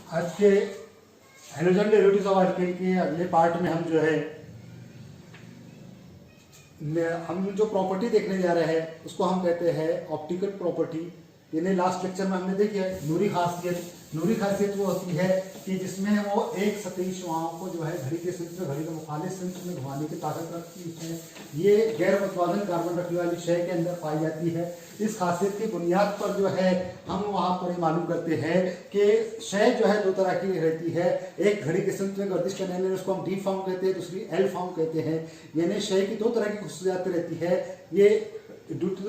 आज के halogen derivatives of alkene के अगले पार्ट में हम जो है हम जो प्रॉपर्टी देखने जा रहे हैं उसको हम कहते हैं ऑप्टिकल प्रॉपर्टी। यानी लास्ट लेक्चर में हमने देखी है नूरी खासियत वो होती है कि जिसमें वो एक सतही शुआओं को जो है घड़ी के सिंच में घड़ी के मुखालिफ सिंच में घुमाने की ताकत रखती है। ये गैर मतवाजन कार्बन रखने वाली शय के अंदर पाई जाती है। इस खासियत की बुनियाद पर जो है हम वहां पर मालूम करते हैं कि शय जो है दो तरह की रहती है। एक घड़ी के सिंच में गर्दिश करने वाले उसको हम डी फॉर्म कहते हैं, दूसरी एल फॉर्म कहते हैं। यानी शय की दो तरह की खुसूसियात रहती है। ये ड्यू टू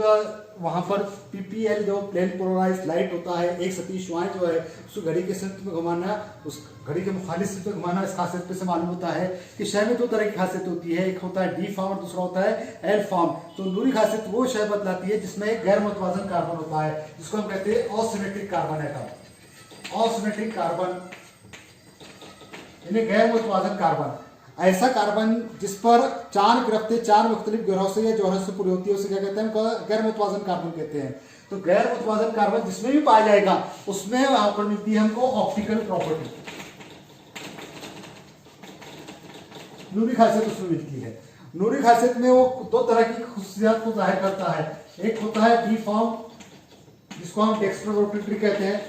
वहां पर पीपीएल जो प्लेन पोलराइज्ड लाइट होता है, एक सतही शुआएं जो है उसको घड़ी के सिंच में घुमाना, उस घड़ी के मुखालिफ सिंच में घुमाना, इस खासियत पे से मालूम होता है कि शय में दो तरह की खासियत होती है। एक होता है डी फॉर्म और दूसरा होता है एल फॉर्म। तो नूरी खासियत वो शय बतलाती है जिसमें एक गैर मतवाजन कार्बन होता है, जिसको हम कहते हैं asymmetric carbon atom. Asymmetric carbon यानी गैर मतवाजन कार्बन, ऐसा कार्बन जिस पर चार गिरफ्तें चार मुख्तलिफ गिरोह से या जोहर से पूरी होती है उसे क्या कहते हैं? गैर मतवाजन कार्बन कहते हैं। तो गैर मतवाजन कार्बन जिसमें भी पाया जाएगा उसमें वहां पर मिलती है हमको ऑप्टिकल प्रॉपर्टी, नूरी खासियत उसमें मिलती है। नूरी खासियत में वो दो तरह की खुसूसियात को जाहिर करता है। एक होता है डी फॉर्म जिसको हम डेक्स्ट्रो रोटेटरी कहते हैं,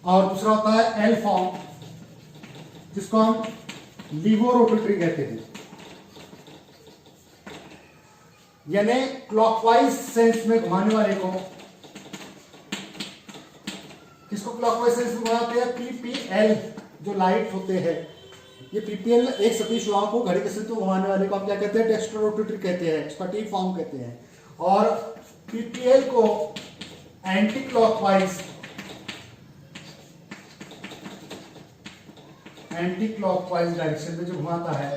और दूसरा होता है एल फॉर्म जिसको हम लीवो रोटेटरी कहते हैं। यानी क्लॉकवाइज सेंस में घुमाने वाले को, किसको क्लॉकवाइज सेंस में घुमाते हैं? पीपीएल जो लाइट होते हैं, ये पीपीएल एक सतही शुआओं को घड़ी के सिंच में घुमाने वाले को हम क्या कहते हैं? डेक्स्ट्रो रोटेटरी कहते हैं, इसका टी फॉर्म कहते हैं। और पीपीएल को एंटी क्लॉकवाइज डायरेक्शन में जो घुमाता है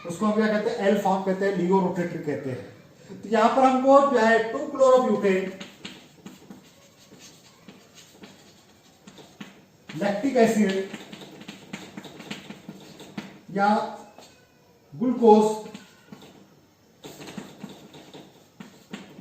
उसको हम क्या कहते हैं? एल फॉर्म कहते हैं, लियो रोटेटरी कहते हैं। तो यहां पर हमको जो है 2-क्लोरोब्यूटेन लैक्टिक एसिड या ग्लूकोज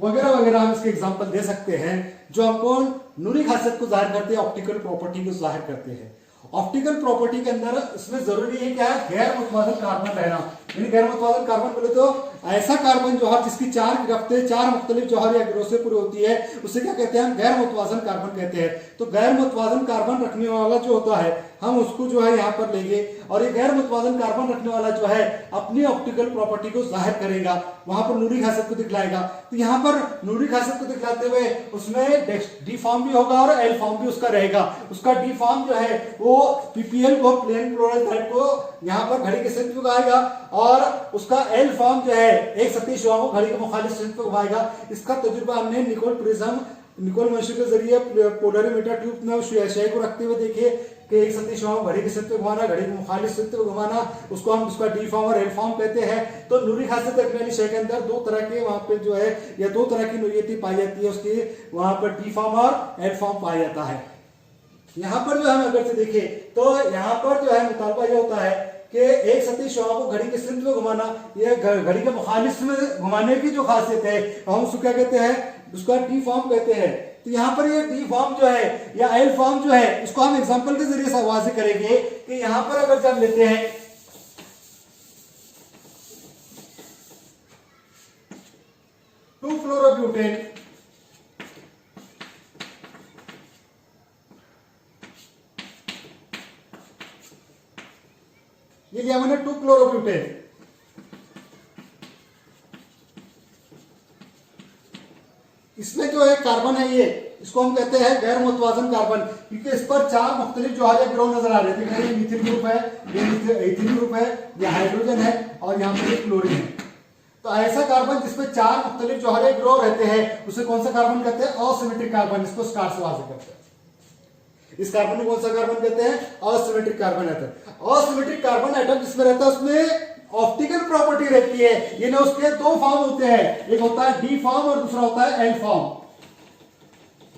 वगैरह वगैरह हम इसके एग्जांपल दे सकते हैं जो हमको नूरी खासियत को जाहिर करते हैं, ऑप्टिकल प्रॉपर्टी को जाहिर करते हैं। ऑप्टिकल प्रॉपर्टी के अंदर इसमें जरूरी है क्या है? गैर मतवाजन कार्बन रहना। यानी गैर मतवाजन कार्बन बोले तो ऐसा कार्बन जौहर जिसकी चार गिरफ्तें चार मुख्तलिफ जौहर या गिरोह से पूरी होती है उसे क्या कहते हैं? हम गैर मतवाजन कार्बन कहते हैं। तो गैर मतवाजन कार्बन रखने वाला जो होता है हम उसको जो है यहाँ पर लेंगे, और ये गैर मतवाजन कार्बन रखने वाला जो है अपनी ऑप्टिकल प्रॉपर्टी को जाहिर करेगा, वहां पर नूरी खासियत को दिखलाएगा। तो यहाँ पर नूरी खासियत को दिखलाते हुए उसमें डी फॉर्म भी होगा और एल फॉर्म भी उसका रहेगा। उसका डी फॉर्म जो है वो पीपीएल को प्लेन क्लोराइड लाइट को यहाँ पर घड़ी के सिंच में घुमाएगा, और उसका एल फॉर्म जो है एक सतही शुआओं को घड़ी के मुखालिफ सिंच में घुमाएगा। इसका तजुर्बा हमने निकोल मशीन के जरिए पोलरीमीटर ट्यूब में शय को रखते हुए देखे कि एक सतही शुआओं घड़ी के सिंच में घुमाना, घड़ी के मुखालिफ सिंच में घुमाना, उसको हम उसका डी फॉर्म और एल फॉर्म कहते हैं। तो नूरी खासियत रखने वाली शय के अंदर दो तरह के वहां पे जो है या दो तरह की नूरियत पाई जाती है, उसकी वहां पर डी फॉर्म और एल फॉर्म पाया जाता है। यहाँ पर जो हम अगर से देखें तो यहाँ पर जो है मुतालबा यह होता है कि एक सतही शुआओं को घड़ी के सिंच में घुमाना, ये घड़ी के मुखालिफ में घुमाने की जो खासियत है हम उसको क्या कहते हैं? उसका डी फॉर्म कहते हैं। तो यहाँ पर ये डी फॉर्म जो है या एल फॉर्म जो है इसको हम एग्जांपल के जरिए से वाज़ेह करेंगे कि यहाँ पर अगर जब लेते हैं 2-फ्लोरोब्यूटेन, ये लिया मैंने 2-क्लोरोब्यूटेन, इसमें जो है कार्बन है ये इसको हम कहते हैं गैर मतवाजन कार्बन, क्योंकि इस पर चार मुख्तलिफ जो है ग्रोह नजर आ रहे थे। ये मिथिल ग्रुप है, ये एथिलीन ग्रुप है, ये हाइड्रोजन है और यहाँ पर क्लोरीन है। तो ऐसा कार्बन जिसमें चार मुख्तलिफ जो है ग्रोह रहते हैं उसे कौन सा कार्बन कहते हैं? Asymmetric carbon. इसको स्टार से वाज़ेह करते हैं। इस कार्बन को कौन सा कार्बन कहते हैं? Asymmetric carbon atom. Asymmetric carbon atom जिसमें रहता है उसमें ऑप्टिकल प्रॉपर्टी रहती है। ये ना उसके दो फॉर्म होते हैं, एक होता है डी फॉर्म और दूसरा होता है एल फॉर्म।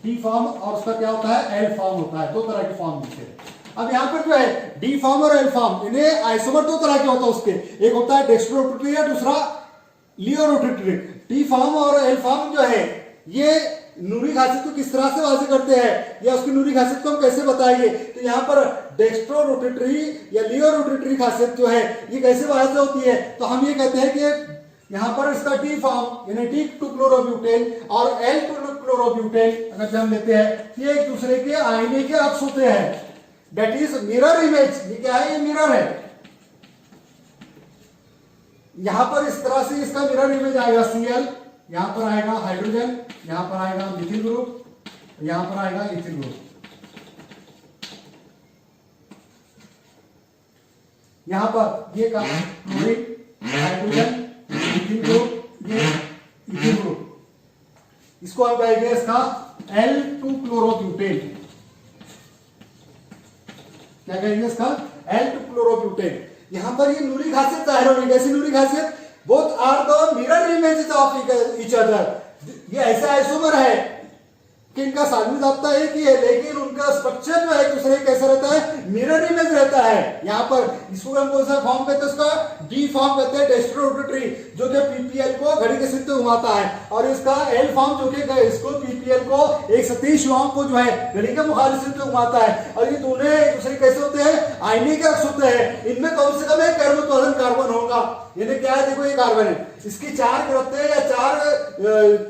डी फॉर्म और उसका क्या होता है? एल फॉर्म होता है। दो तरह के फॉर्म मिलते हैं। अब यहाँ पर जो है डी फॉर्म और एल फॉर्म, इन्हें आइसोमर दो तरह के होता है उसके, एक होता है डेक्स्ट्रो रोटेटरी या दूसरा लियो रोटेटरी। टी फॉर्म और एल फॉर्म जो है ये नूरी खासियत को किस तरह से वाजे करते हैं या उसकी नूरी खासियत को हम कैसे बताएंगे। तो यहाँ पर डेक्स्ट्रो रोटेटरी या लियो रोटेटरी खासियत जो है ये कैसे वाजे होती है, तो हम ये कहते हैं कि यहाँ पर इसका टी फॉर्म यानी टी टू क्लोरोब्यूटेन और एल टू क्लोरोब्यूटेन अगर हम लेते हैं, ये एक दूसरे के आईने के अक्ष होते हैं, दैट इज मिरर इमेज। ये क्या है, ये मिरर है। यहां पर इस तरह से इसका मिरर इमेज आएगा Cl, यहां पर आएगा हाइड्रोजन, यहां पर आएगा मिथिल ग्रुप, यहां पर आएगा इथिल ग्रुप। यहां पर ये क्लोरीन, हाइड्रोजन, मिथिल ग्रुप, ये इथिल ग्रुप, इसको हम कहेंगे इसका L2 क्लोरोब्यूटेन। क्या कहेंगे इसका, L2 क्लोरोब्यूटेन। यहां पर ये नूरी खासियत जाहिर हो रही है। कैसी नूरी खासियत, both are the mirror images of each other. ये ऐसा आइसोमर है कि इनका सालमी जाब्ता एक ही है, लेकिन उनका स्ट्रक्चर जो है एक दूसरे कैसा रहता है, मिरर इमेज रहता है। यहाँ पर इसको हम कौन सा फॉर्म कहते हैं, उसका डी फॉर्म कहते हैं, डेक्स्ट्रो रोटेटरी, जो कि पीपीएल को घड़ी के सिर पे घुमाता है, और इसका एल फॉर्म जो कि इसको पीपीएल को एक सतीश युवाओं को जो है घड़ी के मुखालिफ सिर पे घुमाता है। और ये दोनों एक दूसरे कैसे होते हैं, आईने के अक्ष होते हैं। इनमें कम से कम एक कार्बन कार्बन होगा। यानी क्या है, देखो ये कार्बन है, इसकी 4 ग्रुप या 4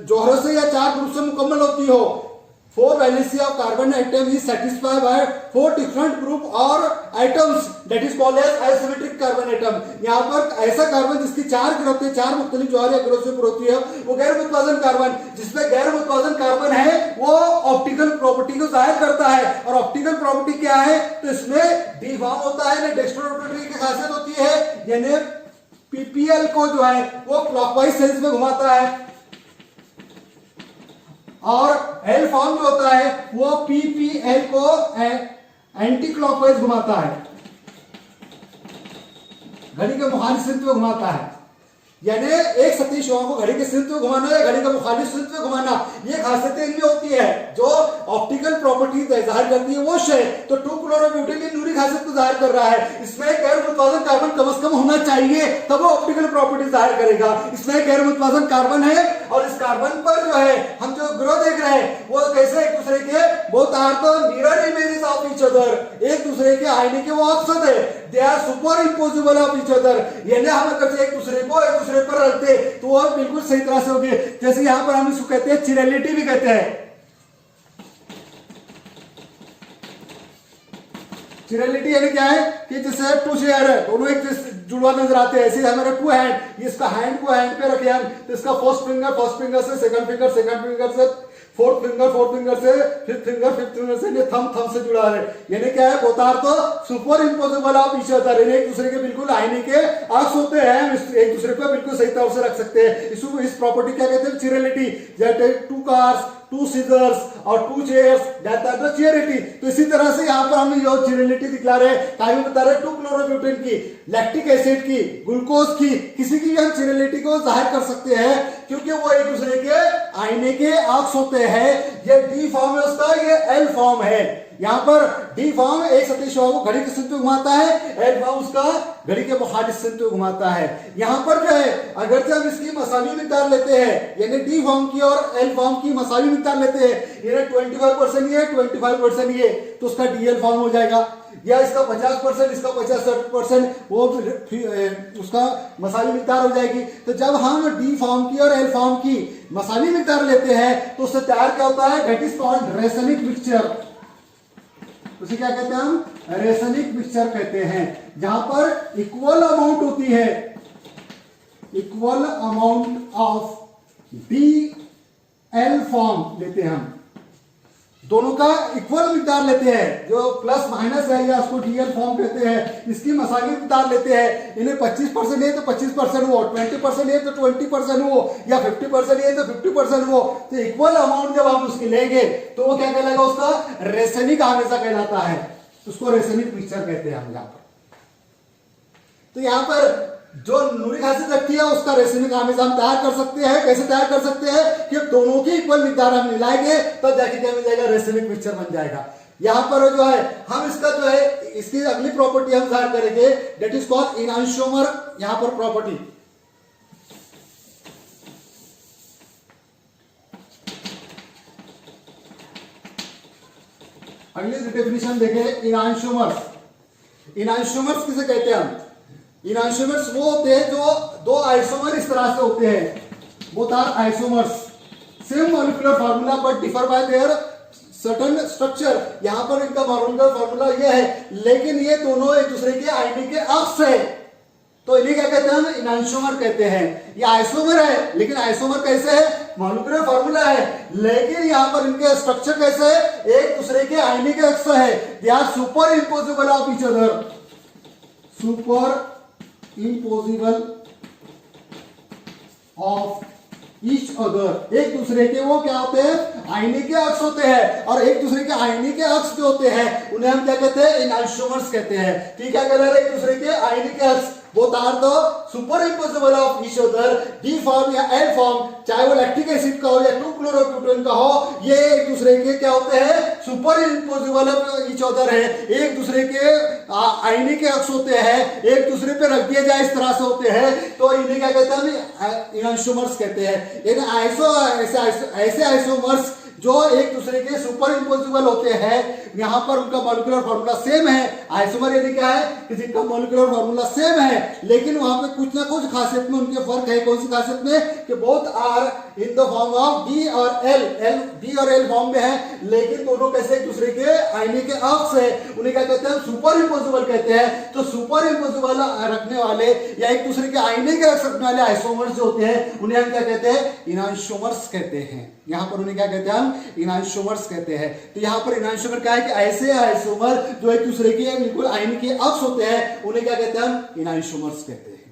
जोहरों से या 4 ग्रुप से मुकम्मल होती हो। 4 valency of carbon atom is satisfied by 4 different group or atoms, that is called as asymmetric carbon atom। यहाँ पर ऐसा कार्बन जिसकी 4 ग्रुप है, 4 मुख्तलिफ जौहर या ग्रुप से होती है, वो गैर मुतवाज़न कार्बन, जिसमें गैर मुतवाज़न कार्बन है वो ऑप्टिकल प्रॉपर्टी को जाहिर करता है। और ऑप्टिकल प्रॉपर्टी क्या है, तो इसमें डी फॉर्म होता है, डेक्स्ट्रो रोटेटरी की खासियत होती है, यानी पीपीएल को जो है वो क्लॉकवाइज सेंस में घुमाता है, और एल फॉर्म जो होता है वो पीपीएल को एंटी क्लॉकवाइज घुमाता है, घड़ी के मुखालिफ सिर पे घुमाता है। यानी एक सतीश युवाओं को घड़ी के सिर पे घुमाना या घड़ी के मुखालिफ सिर पे घुमाना, ये खासियतें इनमें होती है जो ऑप्टिकल प्रॉपर्टी जाहिर करती है वो शय। तो 2 क्लोरोब्यूटेन की नूरी खासियत को जाहिर कर रहा है। इसमें गैर मुतवाज़न कार्बन कम से कम होना चाहिए, तब वो ऑप्टिकल प्रॉपर्टी जाहिर करेगा। इसमें गैर मुतवाज़न कार्बन है, और इस कार्बन पर जो है हम जो ग्रो देख रहे हैं वो कैसे एक दूसरे के both are the mirror images of each other, एक दूसरे के आईने के वो अक्ष है, they are super impossible of each other. यानी हम अगर एक दूसरे को एक दूसरे पर रखते तो वो बिल्कुल सही तरह से होगी। जैसे यहां पर हम इसको कहते हैं चिरलिटी भी कहते हैं। चिरलिटी यानी क्या है कि जैसे 2 चेयर है, दोनों एक जुड़वा नजर आते हैं, ऐसे हमारे 2 हैंड, इसका हैंड को हैंड पे रखे हम, तो इसका फर्स्ट फिंगर से सेकंड फिंगर से फोर्थ फिंगर से फिफ्थ फिंगर से थंब से जुड़ा है। यानी क्या है, बोतार तो super impossible of each other, एक दूसरे के बिल्कुल आईने के अक्ष होते हैं, एक दूसरे को बिल्कुल सही तरह से रख सकते हैं। इस प्रॉपर्टी क्या कहते हैं, चिरलिटी। जैसे 2 कार्स, 2 सीजर्स और 2 चेयर्स, दैट आर द चिरलिटी। तो इसी तरह से यहाँ पर हम ये चिरलिटी दिखला रहे हैं, काहे में बता रहे हैं 2 क्लोरोब्यूटेन की, लैक्टिक एसिड की, ग्लूकोज की, किसी की भी हम चिरलिटी को जाहिर कर सकते हैं, क्योंकि वो एक दूसरे के आईने के अक्ष होते हैं। ये डी फॉर्म है उसका, ये एल फॉर्म है। यहाँ पर डी फॉर्म एक सतीश को घड़ी के सिर पे घुमाता है, एल फॉर्म उसका घड़ी के मुखालिफ सिर पे घुमाता है। यहाँ पर जो है अगर जब इसकी मसावी मिकदार लेते हैं, यानी डी फॉर्म की और एल फॉर्म की मसावी मिकदार लेते हैं, यानी 25% ये 25% ये, तो उसका डीएल फॉर्म हो जाएगा। या इसका 50%, इसका 50-60% वो उसका मसावी मिकदार हो जाएगी। तो जब हम डी फॉर्म की और एल फॉर्म की मसावी मिकदार लेते हैं तो उससे तैयार क्या होता है, that is called Resnik mixture. उसे क्या कहते हैं हम, रेसनिक मिक्सचर कहते हैं, जहां पर इक्वल अमाउंट होती है, equal amount of D L form लेते हैं हम, दोनों का इक्वल मिकदार लेते हैं, जो प्लस माइनस है या उसको डीएल फॉर्म कहते हैं, इसकी मसावी मिकदार लेते हैं। इन्हें 25% है तो 25% हो, 20% है तो 20% हो, या 50% है तो 50% हो। तो इक्वल अमाउंट जब हम उसकी लेंगे तो वो क्या कहलाएगा, उसका रेसनिक आमेजा कहलाता है, उसको रेसनिक मिक्सचर कहते हैं हम यहाँ पर। तो यहाँ पर जो नूरी खासियत रखती है उसका रेसनिक आमेजा हम तैयार कर सकते हैं। कैसे तैयार कर सकते हैं कि दोनों की इक्वल मिकदार हम मिलाएंगे तब जाके क्या मिल जाएगा, रेसनिक मिक्सचर बन जाएगा। यहाँ पर जो है हम इसका जो है इसकी अगली प्रॉपर्टी हम जाहिर करेंगे, दैट इज कॉल्ड इनांशोमर यहाँ पर प्रॉपर्टी। अगली डेफिनेशन देखें, इनांशोमर्स। इनांशोमर्स किसे कहते हैं हम? इनांशोमर्स वो होते हैं जो दो आइसोमर इस तरह से होते हैं, both are isomers, same molecular formula but differ by their certain structure. यहां पर इनका मॉलिक्यूलर फार्मूला ये है, लेकिन ये दोनों एक दूसरे के आयनिक के अक्ष है, तो इन्हें क्या कहते हैं? इनांशोमर कहते हैं। ये आइसोमर है, लेकिन आइसोमर कैसे है? मॉलिक्यूलर फार्मूला है, लेकिन यहां पर इनके स्ट्रक्चर कैसे है? एक दूसरे के आयनिक अक्ष है। They are super impossible of each other, super impossible of each other. एक दूसरे के वो क्या होते हैं? आयनिक के अक्ष होते हैं, और एक दूसरे के आयनिक के अक्ष जो होते हैं उन्हें हम क्या कहते हैं? इनांशोमर्स कहते हैं। ठीक है, क्या कह रहे हैं? एक दूसरे के आयनिक के अक्ष, both are the superimposable of each other, D form या L फॉर्म, चाहे वो लैक्टिक एसिड का हो या 2-chloro-butane का हो, ये एक दूसरे के क्या होते हैं? Super impossible of each other है। एक दूसरे के आयनिक के अक्ष होते हैं, एक दूसरे पे रख दिए जाए इस तरह से होते हैं, तो इन्हें क्या कहते हैं? इनांशोमर्स कहते हैं। ऐसे आइसोमर्स जो एक दूसरे के सुपर इम्पोजिबल होते हैं, यहां पर उनका मॉलिक्यूलर फार्मूला सेम है। आइसोमर यानी क्या है? कि जिनका मॉलिक्यूलर फार्मूला सेम है, लेकिन वहां पे कुछ ना कुछ खासियत में उनके फर्क है। कौन सी खासियत में? कि both are in the form of D और एल, डी और एल फॉर्म में है, लेकिन दोनों कैसे एक दूसरे के आयनिक के अक्ष है। उन्हें क्या कहते हैं? सुपर इम्पोजिबल कहते हैं। तो सुपर इम्पोजिबल रखने वाले या एक दूसरे के आयनिक के अक्ष रखने वाले आइसोमर्स जो होते हैं, उन्हें हम क्या कहते हैं? इनांशोमर्स कहते हैं। यहां पर उन्हें क्या कहते हैं? हम इनांशोमर्स कहते हैं। तो यहां पर इनांशोमर क्या है? कि ऐसे आइसोमर जो एक दूसरे के बिल्कुल आयनिक के अक्ष होते हैं, उन्हें क्या कहते हैं? हम इनांशोमर्स कहते हैं।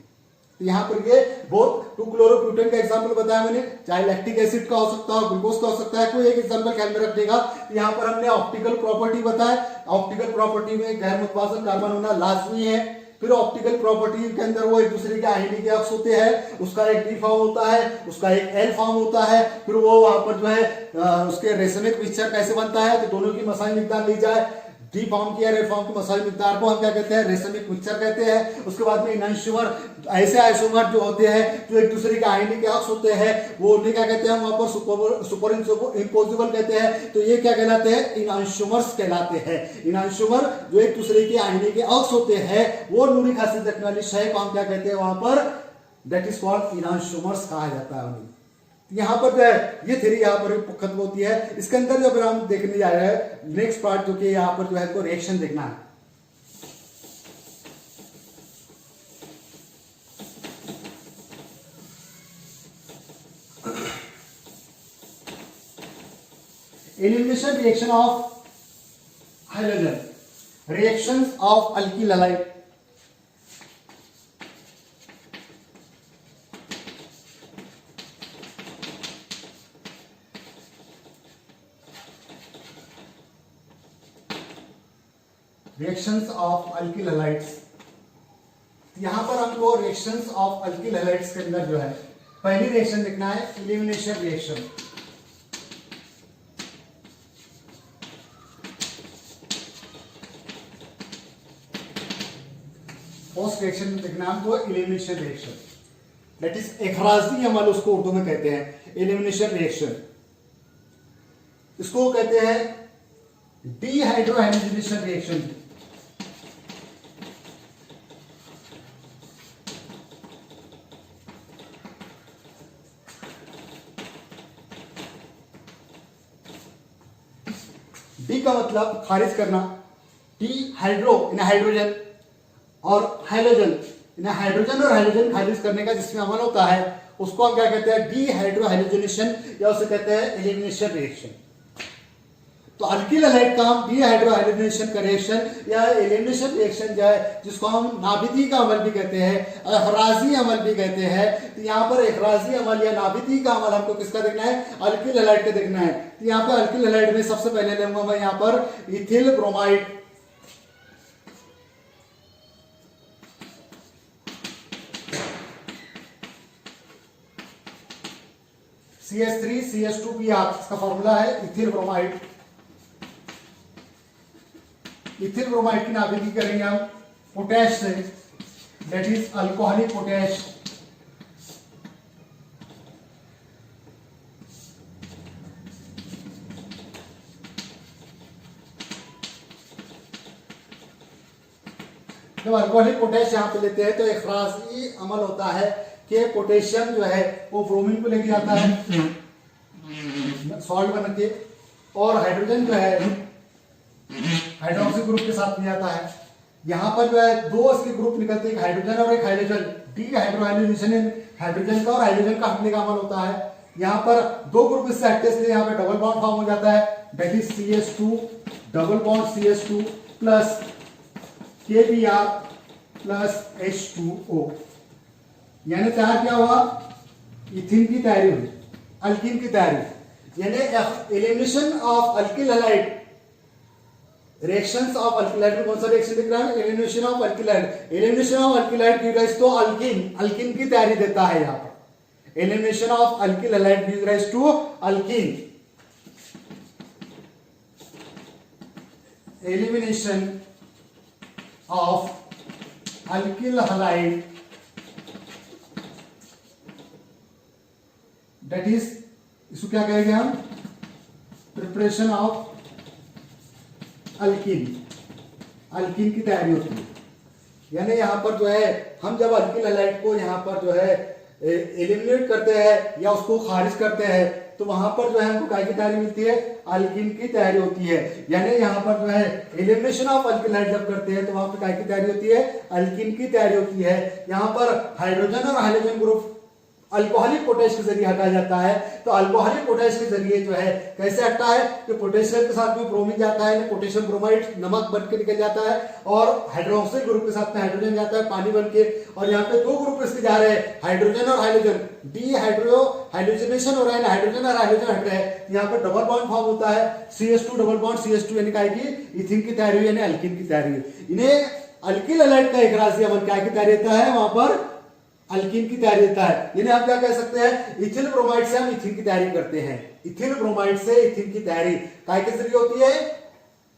तो यहां पर ये बहुत 2-chloro-butane का एग्जांपल बताया मैंने, चाहे लैक्टिक एसिड का हो सकता है, ग्लूकोज का हो सकता है, कोई एक एग्जांपल ख्याल में रखिएगा। यहां पर हमने ऑप्टिकल प्रॉपर्टी बताया। ऑप्टिकल प्रॉपर्टी में गैर मुतवाज़िल कार्बन होना लाजमी है। फिर ऑप्टिकल प्रॉपर्टी के अंदर वो एक दूसरे के आयनिक के अक्ष होते हैं, उसका एक डी फॉर्म होता है, उसका एक एल फॉर्म होता है। फिर वो वहां पर जो है उसके रेसमिक मिक्सचर कैसे बनता है, तो दोनों की मसाई मिकदार ली जाए, डी फॉर्म की या एल फॉर्म की मसाई मिकदार को हम क्या कहते हैं? रेसमिक मिक्सचर कहते हैं। उसके बाद में इनांशोमर, ऐसे आइसोमर जो होते हैं जो एक दूसरे के आयनिक के अक्ष होते हैं, वो उन्हें क्या कहते हैं? वहां पर सुपर इम्पोजिबल कहते हैं। तो ये क्या कहलाते हैं? इनांशोमर्स कहलाते हैं। इनांशोमर जो एक दूसरे के आयनिक के अक्ष होते हैं, वो नूरी खासियत रखने वाली शय को हम क्या कहते हैं? वहां पर दैट इज कॉल्ड इनांशोमर्स कहा जाता है उन्हें। यहां पर जो है ये थ्योरी यहां पर खत्म होती है। इसके अंदर जो हम देखने जा रहे हैं नेक्स्ट पार्ट, जो कि यहां पर जो है इसको रिएक्शन देखना है। Elimination reaction of hydrogen, reactions of alkyl halide. Reactions of alkyl halides. यहां पर हमको रिएक्शंस ऑफ अल्किल हैलाइड्स के अंदर जो है पहली रिएक्शन लिखना है, एलिमिनेशन रिएक्शन। फर्स्ट रिएक्शन लिखना है हमको एलिमिनेशन रिएक्शन, दैट इज इखराजी अमल उसको उर्दू में कहते हैं, एलिमिनेशन रिएक्शन। इसको कहते हैं डीहाइड्रोहाइड्रोजनेशन रिएक्शन। डी का मतलब खारिज करना, डी हाइड्रो इन हाइड्रोजन और हाइड्रोजन इन हाइड्रोजन और हाइड्रोजन खारिज करने का जिसमें अमल होता है उसको हम क्या कहते हैं? डीहाइड्रोहाइड्रोजनेशन या उसे कहते हैं एलिमिनेशन रिएक्शन। तो अल्किल हैलाइड का हम डीहाइड्रोहाइड्रोजनेशन का रिएक्शन या एलिमिनेशन रिएक्शन जो है, जिसको हम नाभिदी का अमल भी कहते हैं, इखराजी अमल भी कहते हैं। तो यहाँ पर इखराजी अमल या नाभिदी का अमल हमको किसका देखना है? अल्किल हैलाइड का देखना है। तो यहाँ पर अल्किल हैलाइड में सबसे पहले लूंगा मैं यहाँ पर इथिल ब्रोमाइड, CH3CH2Br, इसका फॉर्मूला है इथिल ब्रोमाइड। इथिल ब्रोमाइड की नाभिकी करेंगे हम पोटैश से, दैट इज अल्कोहलिक पोटैश। जब अल्कोहलिक पोटेश यहाँ पे लेते हैं तो इखराजी अमल होता है कि पोटेशियम जो है वो ब्रोमीन को लेके जाता है सॉल्ट बन के, और हाइड्रोजन जो है हाइड्रोक्सी ग्रुप के साथ में जाता है। यहाँ पर जो है दो इसके ग्रुप निकलते हैं, एक हाइड्रोजन और एक हाइड्रोजन, डी हाइड्रोहाइड्रोजन हाइड्रोजन का और हाइड्रोजन का हटने का अमल होता है। यहाँ पर दो ग्रुप इससे हटते हैं, यहाँ पे डबल बॉन्ड फॉर्म हो जाता है, that is CH2 double bond CH2 plus KBr plus H2O, यानी तैयार क्या हुआ, इथिन की तैयारी हुई, अल्कीन की तैयारी, यानी elimination of alkyl halide, reactions of alkyl halide में कौन सा रिएक्शन दिख रहा है, elimination of alkyl halide, elimination of alkyl halide give rise to alkene, alkene की तैयारी देता है यहाँ पर, elimination of alkyl halide give rise to alkene, elimination of alkyl halide that is, इसको क्या कहेंगे हम, प्रिपरेशन ऑफ अल्कीन, अल्कीन की तैयारी होती है। यानी यहाँ पर जो है हम जब अल्किल हैलाइड को यहाँ पर जो है एलिमिनेट करते हैं या उसको खारिज करते हैं तो वहां पर जो है हमको काय की तैयारी मिलती है, अल्कीन की तैयारी होती है। यानी यहाँ पर जो है एलिमिनेशन ऑफ अल्किलाइड जब करते हैं तो वहां पर काय की तैयारी होती है, अल्कीन की तैयारी होती है। यहाँ पर हाइड्रोजन और हाइड्रोजन ग्रुप अल्कोहलिक पोटेश के जरिए हटाया जाता है। तो अल्कोहलिक पोटेश के जरिए जो है कैसे हटता है कि पोटेशियम के साथ में ब्रोमीन जाता है, पोटेशियम ब्रोमाइड नमक बन के निकल जाता है, और हाइड्रोक्सिल ग्रुप के साथ में हाइड्रोजन जाता है पानी बन के, और यहाँ पे दो ग्रुप इसके जा रहे हैं हाइड्रोजन और हाइड्रोजन, डी हाइड्रोजनेशन हो रहा है, हाइड्रोजन और हाइड्रोजन हट रहे हैं, यहाँ पर डबल बॉन्ड फॉर्म होता है, CH2 डबल बॉन्ड CH2, यानी क्या है, इथिन की तैयारी हुई, यानी अल्कीन की तैयारी हुई। इन्हें अल्किल हैलाइड का इखराजी अमल क्या की तैयारी देता है, वहां पर अल्कीन की तैयारी देता है। यानी आप क्या कह सकते हैं, इथिल ब्रोमाइड से हम इथिन की तैयारी करते हैं, इथिल ब्रोमाइड से इथिन की तैयारी काय के जरिए होती है,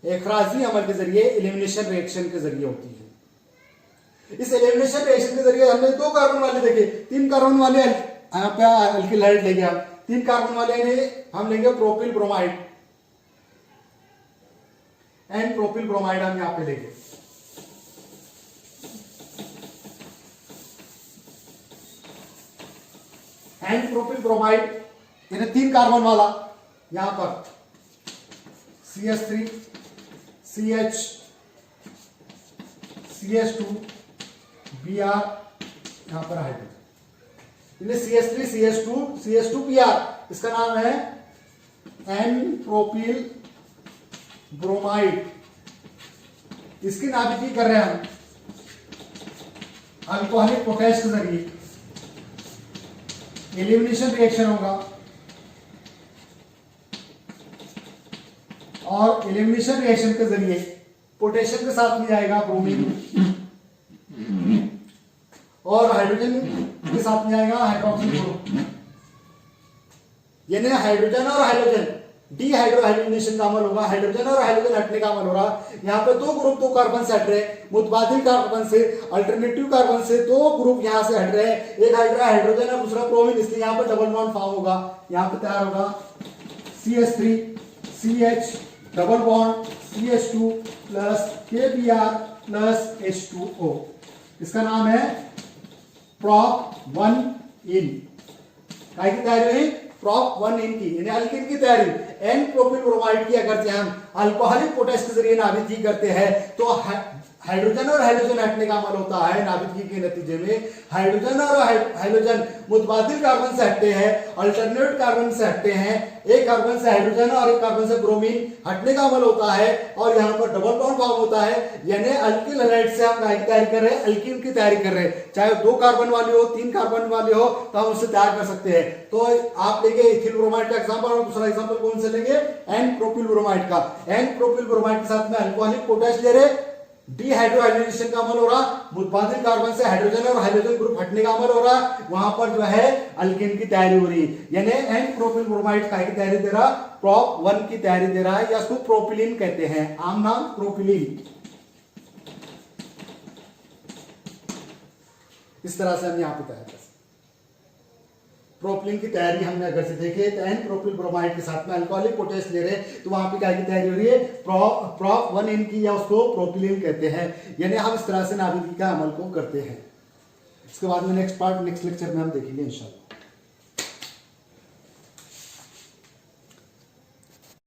इखराजी अमल के जरिए, एलिमिनेशन रिएक्शन के जरिए होती है। इस एलिमिनेशन रिएक्शन के जरिए हमने दो कार्बन वाले देखे, तीन कार्बन वाले यहाँ पे अल्किल हैलाइड लेंगे हम, तीन कार्बन वाले हम लेंगे propyl bromide, N propyl bromide हम यहाँ पे लेंगे। एन प्रोपिल ब्रोमाइड यानी तीन कार्बन वाला, यहां पर CH3 CH CH2 Br, यहां पर hydrogen, CH3 CH2 CH2 Br, इसका नाम है एन प्रोपिल ब्रोमाइड। इसकी नाभिकी कर रहे हैं हम अल्कोहलिक पोटेश के जरिए, एलिमिनेशन रिएक्शन होगा और एलिमिनेशन रिएक्शन के जरिए पोटेशियम के साथ में जाएगा ब्रोमीन, और हाइड्रोजन के साथ में आएगा हाइड्रोक्सिल ग्रुप, यानी हाइड्रोजन और हाइड्रोजन डीहाइड्रोहाइड्रोजनेशन का अमल होगा, हाइड्रोजन और हाइड्रोजन हटने का अमल हो रहा। यहाँ पे दो ग्रुप दो कार्बन से हट रहे हैं, मुतबादिल कार्बन से, अल्टरनेटिव कार्बन से दो ग्रुप यहाँ से हट रहे हैं, एक हाइड्रोजन और दूसरा ब्रोमीन, इसलिए यहाँ पे डबल बॉन्ड फॉर्म होगा। यहाँ पे तैयार होगा CH3 CH double bond CH2 plus KBr plus H2O, इसका नाम है prop 1 in, काय की तैयारी हुई, prop 1 in की, यानी अल्कीन की तैयारी। एन प्रोपिल ब्रोमाइड की अगर हम अल्कोहलिक पोटेश के जरिए नाभिकी करते हैं तो हाइड्रोजन और हाइड्रोजन हटने का अमल होता है, नाभिकी के नतीजे में हाइड्रोजन और हाइड्रोजन मुतबादिल कार्बन से हटते हैं, अल्टरनेट कार्बन से हटते हैं, एक कार्बन से हाइड्रोजन और एक कार्बन से ब्रोमीन हटने का अमल होता है, और यहाँ पर डबल बॉन्ड फॉर्म होता है। यानी अल्किल हैलाइड से हम काय की तैयारी कर रहे हैं, अल्कीन की तैयारी कर रहे हैं, चाहे दो कार्बन वाले हो तीन कार्बन वाले हो तो हम उससे तैयार कर सकते हैं। तो आप लेंगे इथिल ब्रोमाइड का एग्जांपल, और दूसरा एग्जांपल कौन से लेंगे, एन प्रोपिल ब्रोमाइड का। एन प्रोपिल ब्रोमाइड के साथ में अल्कोहलिक पोटेश ले रहे, डीहाइड्रोहाइड्रोजनेशन का अमल हो रहा, मुतबादिल कार्बन से हाइड्रोजन और हाइड्रोजन ग्रुप हटने का अमल हो रहा, वहां पर जो है अल्कीन की तैयारी हो रही। यानी एन प्रोपिल ब्रोमाइड का तैयारी दे रहा, prop 1 की तैयारी दे रहा है, या उसको प्रोपिलीन कहते हैं, आम नाम प्रोपिलीन। इस तरह से हम यहां पे तैयार कर सकते। प्रोपिलीन की तैयारी हमने अगर से देखे तो एन प्रोपिल ब्रोमाइड के साथ में अल्कोहलिक पोटेश ले रहे हैं तो वहां पे क्या की तैयारी हो रही है, प्रोप 1N की, या उसको प्रोपिलीन कहते हैं। यानी हम इस तरह से नाभिकीय का अमल को करते हैं। इसके बाद में नेक्स्ट लेक्चर में हम देखेंगे इंशाल्लाह।